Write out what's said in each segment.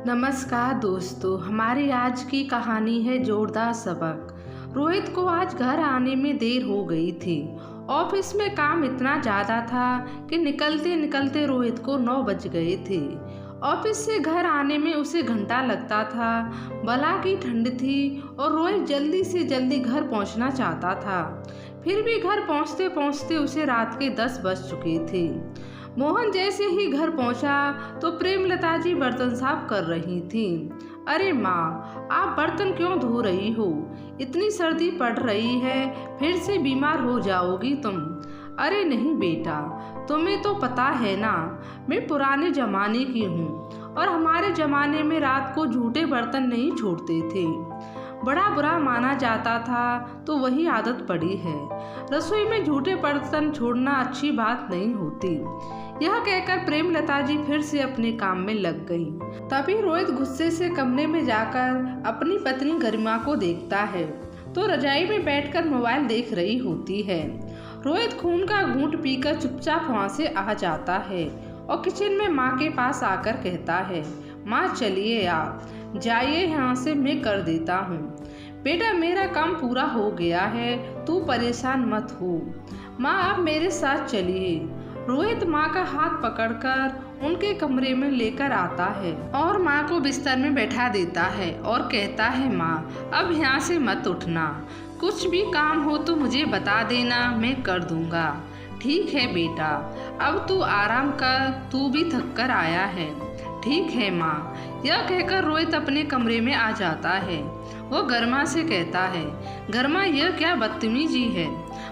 नमस्कार दोस्तों, हमारी आज की कहानी है जोरदार सबक। रोहित को आज घर आने में देर हो गई थी। ऑफिस में काम इतना ज़्यादा था कि निकलते निकलते रोहित को 9 बज गए थे। ऑफिस से घर आने में उसे घंटा लगता था। भला की ठंड थी और रोहित जल्दी से जल्दी घर पहुंचना चाहता था। फिर भी घर पहुंचते पहुंचते उसे रात के 10 बज चुके थे। मोहन जैसे ही घर पहुंचा तो प्रेमलता जी बर्तन साफ कर रही थी। अरे माँ, आप बर्तन क्यों धो रही हो? इतनी सर्दी पड़ रही है, फिर से बीमार हो जाओगी तुम। अरे नहीं बेटा, तुम्हें तो पता है ना, मैं पुराने जमाने की हूँ और हमारे जमाने में रात को झूठे बर्तन नहीं छोड़ते थे। बड़ा बुरा माना जाता था, तो वही आदत पड़ी है। रसोई में झूठे बर्तन छोड़ना अच्छी बात नहीं होती। यह कहकर प्रेमलता जी फिर से अपने काम में लग गई। तभी रोहित गुस्से से कमरे में जाकर अपनी पत्नी गरिमा को देखता है तो रजाई में बैठकर मोबाइल देख रही होती है। रोहित खून का घूंट पीकर चुपचाप वहाँ से आ जाता है और किचन में माँ के पास आकर कहता है, माँ चलिए आप जाइए यहाँ से, मैं कर देता हूँ। बेटा मेरा काम पूरा हो गया है, तू परेशान मत हो। माँ आप मेरे साथ चलिए। रोहित माँ का हाथ पकड़कर उनके कमरे में लेकर आता है और माँ को बिस्तर में बैठा देता है और कहता है, माँ अब यहाँ से मत उठना, कुछ भी काम हो तो मुझे बता देना, मैं कर दूंगा। ठीक है बेटा, अब तू आराम कर, तू भी थक कर आया है। ठीक है माँ। यह कहकर रोहित अपने कमरे में आ जाता है। वो गरिमा से कहता है, गरिमा यह क्या बदतमीजी है?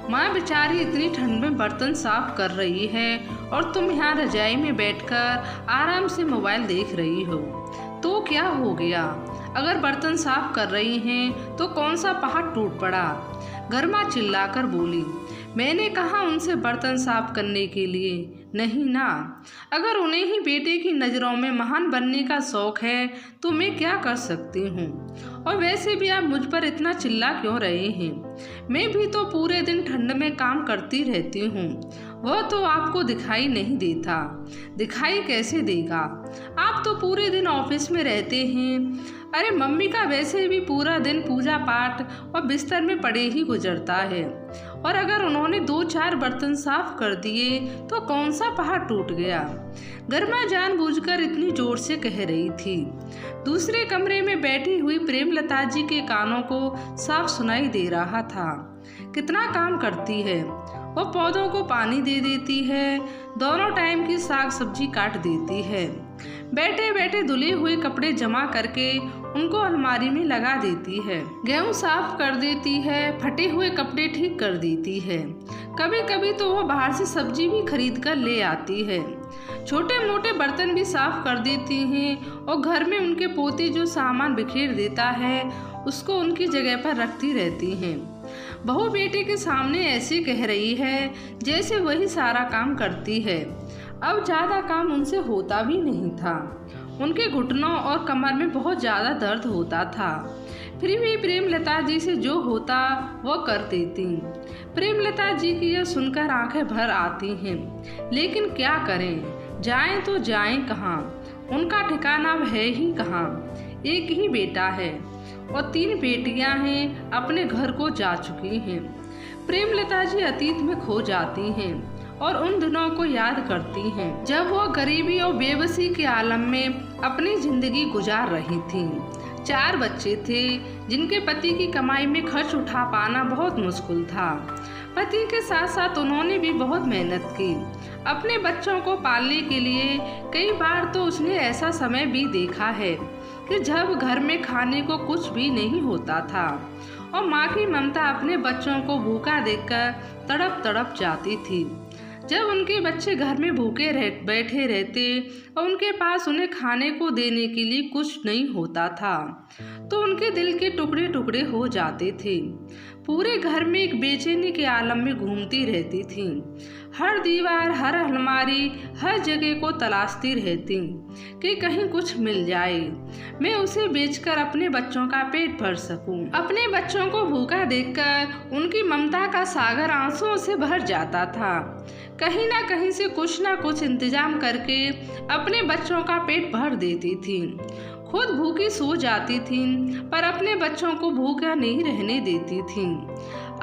माँ बेचारी इतनी ठंड में बर्तन साफ कर रही है और तुम यहाँ रजाई में बैठकर आराम से मोबाइल देख रही हो, तो क्या हो गया? अगर बर्तन साफ कर रही हैं तो कौन सा पहाड़ टूट पड़ा? गरिमा चिल्लाकर बोली, मैंने कहा उनसे बर्तन साफ करने के लिए, नहीं ना। अगर उन्हें ही बेटे की नज़रों में महान बनने का शौक है तो मैं क्या कर सकती हूँ? और वैसे भी आप मुझ पर इतना चिल्ला क्यों रहे हैं? मैं भी तो पूरे दिन ठंड में काम करती रहती हूँ, वह तो आपको दिखाई नहीं देता। दिखाई कैसे देगा? आप तो पूरे दिन ऑफिस में रहते हैं। अरे मम्मी का वैसे भी पूरा दिन पूजा पाठ और बिस्तर में पड़े ही गुजरता है, और अगर उन्होंने 2-4 बर्तन साफ कर दिए तो कौन सा पहाड़ टूट गया? गरिमा जानबूझकर इतनी जोर से कह रही थी। दूसरे कमरे में बैठी हुई प्रेमलता जी के कानों को साफ सुनाई दे रहा था। कितना काम करती है वो, पौधों को पानी दे देती है, दोनों टाइम की साग सब्जी काट देती है, बैठे बैठे धुले हुए कपड़े जमा करके उनको अलमारी में लगा देती है, गेहूं साफ कर देती है, फटे हुए कपड़े ठीक कर देती है। कभी कभी तो वो बाहर से सब्जी भी खरीद कर ले आती है। छोटे मोटे बर्तन भी साफ कर देती हैं और घर में उनके पोते जो सामान बिखेर देता है उसको उनकी जगह पर रखती रहती हैं। बहू बेटे के सामने ऐसे कह रही है जैसे वही सारा काम करती है। अब ज़्यादा काम उनसे होता भी नहीं था। उनके घुटनों और कमर में बहुत ज़्यादा दर्द होता था, फिर भी प्रेमलता जी से जो होता वो कर देती। प्रेमलता जी की यह सुनकर आंखें भर आती हैं, लेकिन क्या करें, जाएं तो जाएं कहाँ? उनका ठिकाना है ही कहाँ? एक ही बेटा है और 3 बेटियां हैं, अपने घर को जा चुकी हैं। प्रेमलता जी अतीत में खो जाती हैं और उन दिनों को याद करती हैं जब वो गरीबी और बेबसी के आलम में अपनी जिंदगी गुजार रही थीं। 4 बच्चे थे जिनके पति की कमाई में खर्च उठा पाना बहुत मुश्किल था। पति के साथ साथ उन्होंने भी बहुत मेहनत की अपने बच्चों को पालने के लिए। कई बार तो उसने ऐसा समय भी देखा है कि जब घर में खाने को कुछ भी नहीं होता था और माँ की ममता अपने बच्चों को भूखा देखकर तड़प तड़प जाती थी। जब उनके बच्चे घर में भूखे बैठे रहते और उनके पास उन्हें खाने को देने के लिए कुछ नहीं होता था तो उनके दिल के टुकड़े टुकड़े हो जाते थे। पूरे घर में एक बेचैनी के आलम में घूमती रहती थी। हर दीवार, हर अलमारी, हर जगह को तलाशती रहती कि कहीं कुछ मिल जाए, मैं उसे बेचकर अपने बच्चों का पेट भर सकूं। अपने बच्चों को भूखा देखकर उनकी ममता का सागर आंसुओं से भर जाता था। कहीं ना कहीं से कुछ ना कुछ इंतजाम करके अपने बच्चों का पेट भर देती थी। खुद भूखी सो जाती थीं, पर अपने बच्चों को भूखा नहीं रहने देती थीं।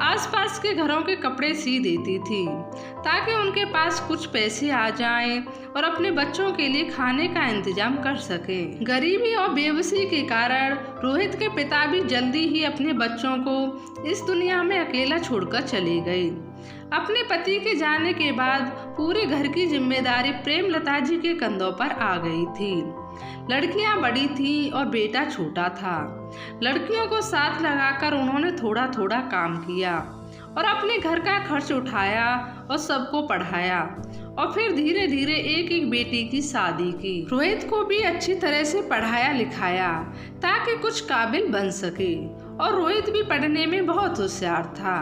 आसपास के घरों के कपड़े सी देती थी ताकि उनके पास कुछ पैसे आ जाएं और अपने बच्चों के लिए खाने का इंतजाम कर सकें। गरीबी और बेबसी के कारण रोहित के पिता भी जल्दी ही अपने बच्चों को इस दुनिया में अकेला छोड़कर चले गए। अपने पति के जाने के बाद पूरे घर की जिम्मेदारी प्रेमलता जी के कंधों पर आ गई थी। लड़कियां बड़ी थीं और बेटा छोटा था। लड़कियों को साथ लगाकर उन्होंने थोड़ा थोड़ा काम किया और अपने घर का खर्च उठाया और सबको पढ़ाया और फिर धीरे धीरे एक एक बेटी की शादी की। रोहित को भी अच्छी तरह से पढ़ाया लिखाया ताकि कुछ काबिल बन सके और रोहित भी पढ़ने में बहुत होशियार था।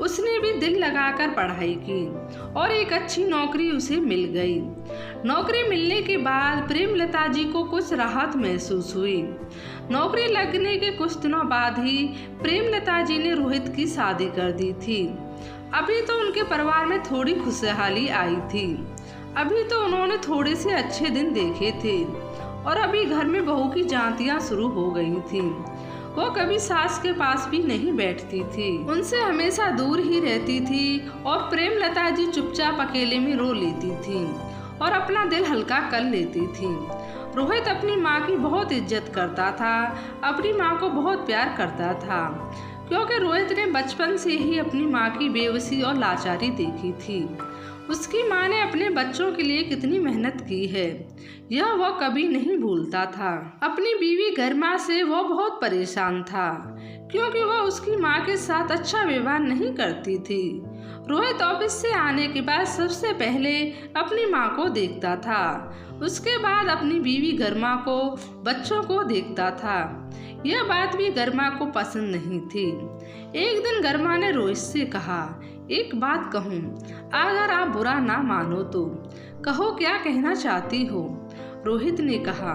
उसने भी दिल लगाकर पढ़ाई की और एक अच्छी नौकरी उसे मिल गई। नौकरी मिलने के बाद प्रेमलता जी को कुछ राहत महसूस हुई। नौकरी लगने के कुछ दिनों बाद ही प्रेमलता जी ने रोहित की शादी कर दी थी। अभी तो उनके परिवार में थोड़ी खुशहाली आई थी। अभी तो उन्होंने थोड़े से अच्छे दिन देखे थे और अभी घर में बहू की जांतियां शुरू हो गई थी। वो कभी सास के पास भी नहीं बैठती थी, उनसे हमेशा दूर ही रहती थी और प्रेमलता जी चुपचाप अकेले में रो लेती थी और अपना दिल हल्का कर लेती थी। रोहित अपनी माँ की बहुत इज्जत करता था, अपनी माँ को बहुत प्यार करता था, क्योंकि रोहित ने बचपन से ही अपनी माँ की बेबसी और लाचारी देखी थी। उसकी माँ ने अपने बच्चों के लिए कितनी मेहनत की है, यह वह कभी नहीं भूलता था। अपनी बीवी गरिमा से वह बहुत परेशान था, क्योंकि वह उसकी माँ के साथ अच्छा व्यवहार नहीं करती थी। रोहित ऑफिस से आने के बाद सबसे पहले अपनी माँ को देखता था, उसके बाद अपनी बीवी गरिमा को, बच्चों को देखता था। यह बात भी गरिमा को पसंद नहीं थी। एक दिन गरिमा ने रोहित से कहा, एक बात कहूँ, अगर आप बुरा ना मानो तो कहो, क्या कहना चाहती हो? रोहित ने कहा,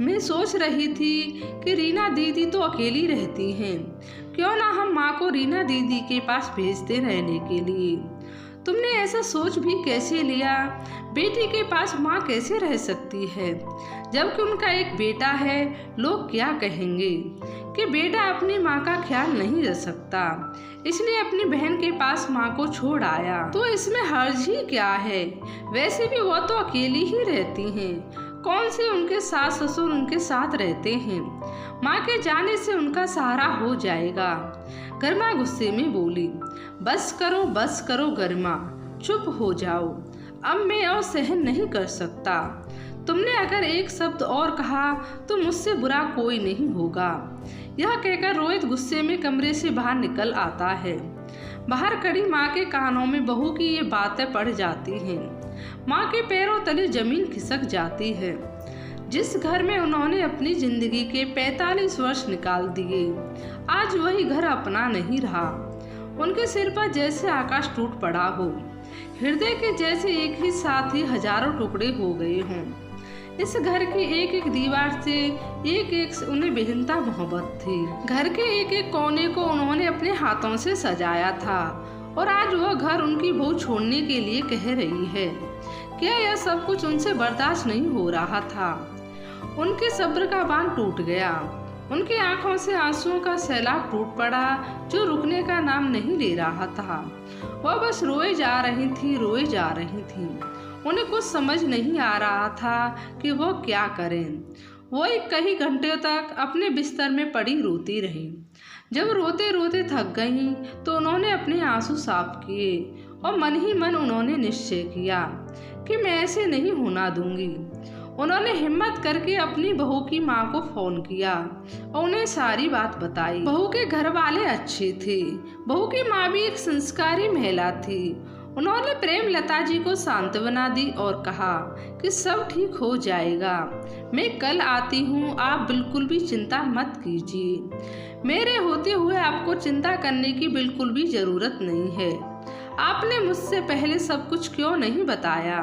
मैं सोच रही थी कि रीना दीदी तो अकेली रहती हैं, क्यों ना हम माँ को रीना दीदी के पास भेजते रहने के लिए। तुमने ऐसा सोच भी कैसे लिया? बेटी के पास माँ कैसे रह सकती है, जबकि उनका एक बेटा है? लोग क्या कहेंगे कि बेटा अपनी माँ का ख्याल नहीं रख सकता, इसलिए अपनी बहन के पास माँ को छोड़ आया। तो इसमें हर्ज ही क्या है? वैसे भी वो तो अकेली ही रहती हैं, कौन से उनके सास ससुर उनके साथ रहते हैं। माँ के जाने से उनका सहारा हो जाएगा। गरिमा गुस्से में बोली, बस करो गरिमा, चुप हो जाओ, अब मैं और सहन नहीं कर सकता। तुमने अगर एक शब्द और कहा तो मुझसे बुरा कोई नहीं होगा। यह कहकर रोहित गुस्से में कमरे से बाहर निकल आता है। बाहर खड़ी माँ के कानों में बहू की ये बातें पड़ जाती हैं। माँ के पैरों तले जमीन खिसक जाती है। जिस घर में उन्होंने अपनी जिंदगी के 45 वर्ष निकाल दिए, आज वही घर अपना नहीं रहा। उनके सिर पर जैसे आकाश टूट पड़ा हो, हृदय के जैसे एक ही साथ ही हजारों टुकड़े हो गए हों। इस घर की एक एक दीवार से एक एक से उन्हें बेहनता मोहब्बत थी। घर के एक एक कोने को उन्होंने अपने हाथों से सजाया था और आज वह घर उनकी बहू छोड़ने के लिए कह रही है। क्या यह सब कुछ उनसे बर्दाश्त नहीं हो रहा था? उनके सब्र का बांध टूट गया। उनकी आंखों से आंसुओं का सैलाब टूट पड़ा, जो रुकने का नाम नहीं ले रहा था। वह बस रोए जा रही थी। उन्हें कुछ समझ नहीं आ रहा था कि वो क्या करें। वो कई घंटे तक अपने बिस्तर में पड़ी रोती रही। जब रोते रोते थक गईं तो उन्होंने अपने आंसू साफ किए और मन ही मन उन्होंने निश्चय किया कि मैं ऐसे नहीं होना दूंगी। उन्होंने हिम्मत करके अपनी बहू की माँ को फोन किया और उन्हें सारी बात बताई। बहू के घर वाले अच्छे थे। बहू की माँ भी एक संस्कारी महिला थी। उन्होंने प्रेमलता जी को सांत्वना दी और कहा कि सब ठीक हो जाएगा, मैं कल आती हूँ, आप बिल्कुल भी चिंता मत कीजिए। मेरे होते हुए आपको चिंता करने की बिल्कुल भी ज़रूरत नहीं है। आपने मुझसे पहले सब कुछ क्यों नहीं बताया?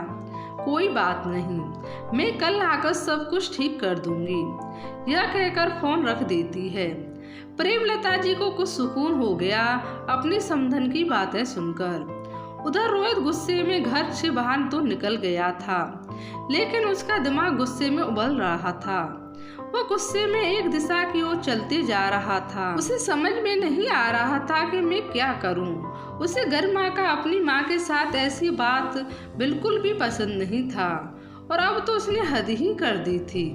कोई बात नहीं, मैं कल आकर सब कुछ ठीक कर दूंगी। यह कहकर फोन रख देती है। प्रेमलता जी को कुछ सुकून हो गया अपनी समधन की बातें सुनकर। उधर रोहित गुस्से में घर से बाहर तो निकल गया था, लेकिन उसका दिमाग गुस्से में उबल रहा था। वो गुस्से में एक दिशा की ओर चलते जा रहा था। उसे समझ में नहीं आ रहा था कि मैं क्या करूं। उसे गरिमा का अपनी माँ के साथ ऐसी बात बिल्कुल भी पसंद नहीं था और अब तो उसने हद ही कर दी थी।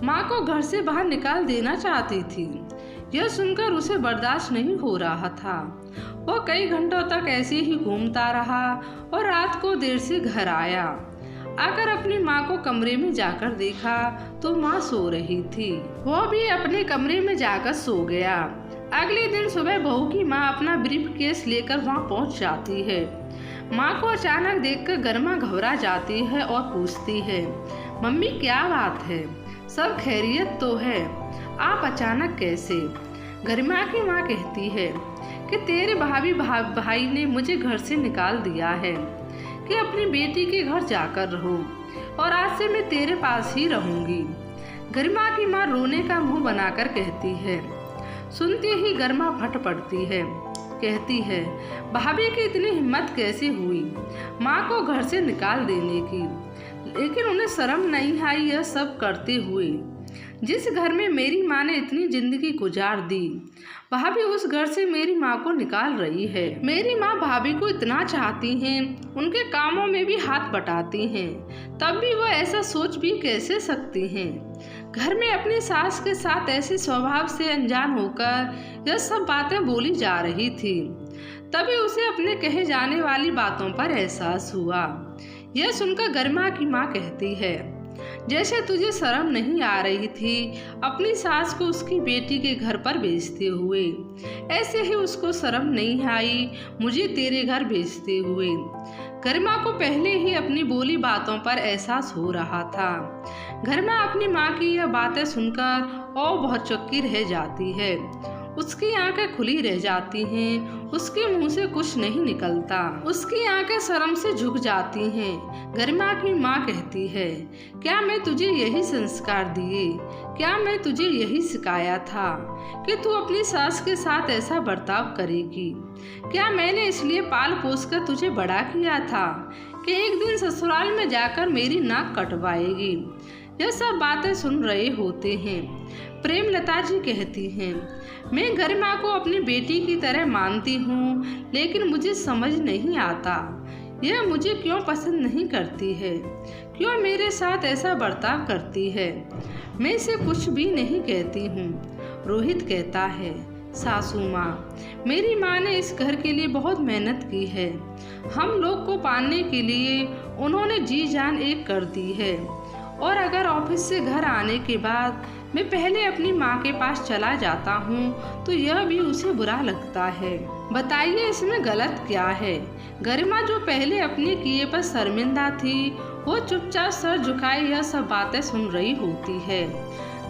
माँ को घर से बाहर निकाल देना चाहती थी। यह सुनकर उसे बर्दाश्त नहीं हो रहा था। वह कई घंटों तक ऐसे ही घूमता रहा और रात को देर से घर आया। आकर अपनी माँ को कमरे में जाकर देखा तो माँ सो रही थी। वह भी अपने कमरे में जाकर सो गया। अगले दिन सुबह बहू की माँ अपना ब्रीफ केस लेकर वहाँ पहुँच जाती है। माँ को अचानक देखकर गरिमा घबरा जाती है और पूछती है, मम्मी क्या बात है, सब खैरियत तो है, आप अचानक कैसे? गरिमा की माँ कहती है कि तेरे भाई ने मुझे घर से निकाल दिया है कि अपनी बेटी के घर जाकर रहो और आज से मैं तेरे पास ही रहूंगी। गरिमा की माँ रोने का मुंह बनाकर कहती है। सुनते ही गरिमा फट पड़ती है। कहती है, भाभी की इतनी हिम्मत कैसे हुई माँ को घर से निकाल देने की, लेकिन उन्हें शर्म नहीं आई यह सब करते हुए। जिस घर में मेरी माँ ने इतनी जिंदगी गुजार दी, भाभी उस घर से मेरी माँ को निकाल रही है। मेरी माँ भाभी को इतना चाहती हैं, उनके कामों में भी हाथ बटाती हैं, तब भी वह ऐसा सोच भी कैसे सकती हैं? घर में अपनी सास के साथ ऐसे स्वभाव से अनजान होकर यह सब बातें बोली जा रही थी। तभी उसे अपने कहे जाने वाली बातों पर एहसास हुआ। यह सुनकर गरिमा की माँ कहती है, जैसे तुझे शर्म नहीं आ रही थी अपनी सास को उसकी बेटी के घर पर भेजते हुए, ऐसे ही उसको शर्म नहीं आई मुझे तेरे घर भेजते हुए। गरिमा को पहले ही अपनी बोली बातों पर एहसास हो रहा था। गरिमा अपनी माँ की यह बातें सुनकर और बहुत चौंकी रह जाती है। उसकी आंखें खुली रह जाती हैं, उसके मुंह से कुछ नहीं निकलता, उसकी आंखें शर्म से झुक जाती हैं। गरिमा की माँ कहती है, क्या मैं तुझे यही संस्कार दिए, क्या मैं तुझे यही सिखाया था कि तू अपनी सास के साथ ऐसा बर्ताव करेगी? क्या मैंने इसलिए पाल पोस कर तुझे बड़ा किया था कि एक दिन ससुराल में जाकर मेरी नाक कटवाएगी? यह सब बातें सुन रहे होते हैं। प्रेमलता जी कहती हैं, मैं गरिमा को अपनी बेटी की तरह मानती हूँ, लेकिन मुझे समझ नहीं आता यह मुझे क्यों पसंद नहीं करती है, क्यों मेरे साथ ऐसा बर्ताव करती है। मैं इसे कुछ भी नहीं कहती हूँ। रोहित कहता है, सासू माँ, मेरी माँ ने इस घर के लिए बहुत मेहनत की है। हम लोग को पालने के लिए उन्होंने जी जान एक कर दी है, और अगर ऑफिस से घर आने के बाद मैं पहले अपनी माँ के पास चला जाता हूँ तो यह भी उसे बुरा लगता है। बताइए इसमें गलत क्या है? गरिमा जो पहले अपने किए पर शर्मिंदा थी, वो चुपचाप सर झुकाए यह सब बातें सुन रही होती है।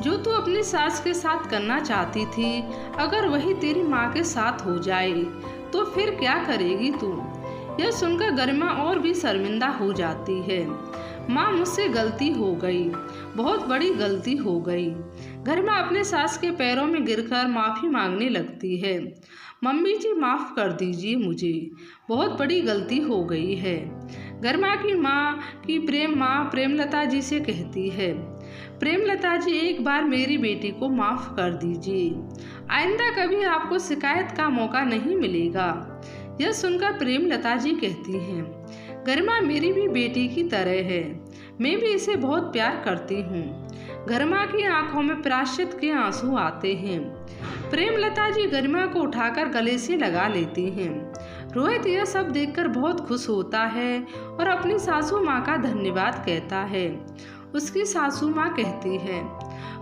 जो तू अपनी सास के साथ करना चाहती थी, अगर वही तेरी माँ के साथ हो जाए तो फिर क्या करेगी तू? यह सुनकर गरिमा और भी शर्मिंदा हो जाती है। माँ, मुझसे गलती हो गई, बहुत बड़ी गलती हो गई। गरिमा अपने सास के पैरों में गिरकर माफ़ी मांगने लगती है। मम्मी जी माफ़ कर दीजिए, मुझे बहुत बड़ी गलती हो गई है। गरिमा की माँ की माँ प्रेमलता जी से कहती है, प्रेमलता जी एक बार मेरी बेटी को माफ़ कर दीजिए, आइंदा कभी आपको शिकायत का मौका नहीं मिलेगा। यह सुनकर प्रेमलता जी कहती हैं, गरिमा मेरी भी बेटी की तरह है, मैं भी इसे बहुत प्यार करती हूँ। गरिमा की आंखों में प्रायश्चित के आंसू आते हैं। प्रेमलता जी गरिमा को उठाकर गले से लगा लेती हैं। रोहित यह सब देखकर बहुत खुश होता है और अपनी सासू माँ का धन्यवाद कहता है। उसकी सासू माँ कहती है,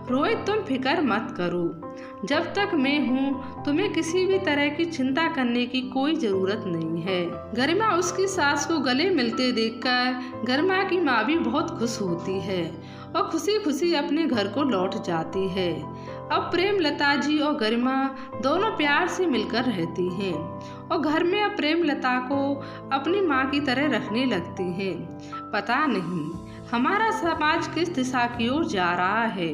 रोहित तुम फिक्र मत करो, जब तक मैं हूँ तुम्हें किसी भी तरह की चिंता करने की कोई जरूरत नहीं है। गरिमा उसकी सास को गले मिलते देखकर गरिमा की माँ भी बहुत खुश होती है और खुशी खुशी अपने घर को लौट जाती है। अब प्रेमलता जी और गरिमा दोनों प्यार से मिलकर रहती हैं और घर में अब प्रेमलता को अपनी माँ की तरह रखने लगती हैं। पता नहीं हमारा समाज किस दिशा की ओर जा रहा है।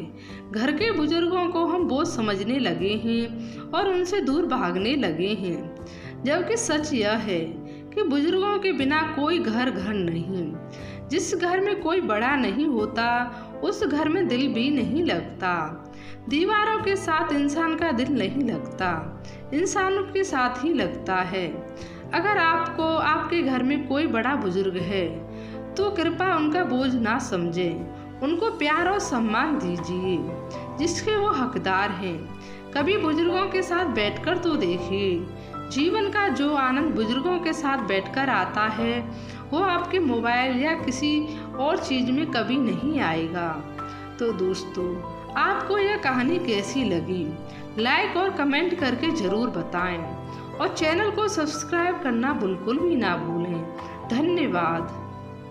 घर के बुजुर्गों को हम बोझ समझने लगे हैं और उनसे दूर भागने लगे हैं, जबकि सच यह है कि बुजुर्गों के बिना कोई घर नहीं। जिस घर में कोई बड़ा नहीं होता उस घर में दिल भी नहीं लगता। दीवारों के साथ इंसान का दिल नहीं लगता, इंसानों के साथ ही लगता है। अगर आपको आपके घर में कोई बड़ा बुजुर्ग है तो कृपया उनका बोझ ना समझें, उनको प्यार और सम्मान दीजिए जिसके वो हकदार हैं। कभी बुजुर्गों के साथ बैठकर तो देखिए, जीवन का जो आनंद बुजुर्गों के साथ बैठकर आता है वो आपके मोबाइल या किसी और चीज़ में कभी नहीं आएगा। तो दोस्तों, आपको यह कहानी कैसी लगी लाइक और कमेंट करके ज़रूर बताएं और चैनल को सब्सक्राइब करना बिल्कुल भी ना भूलें। धन्यवाद।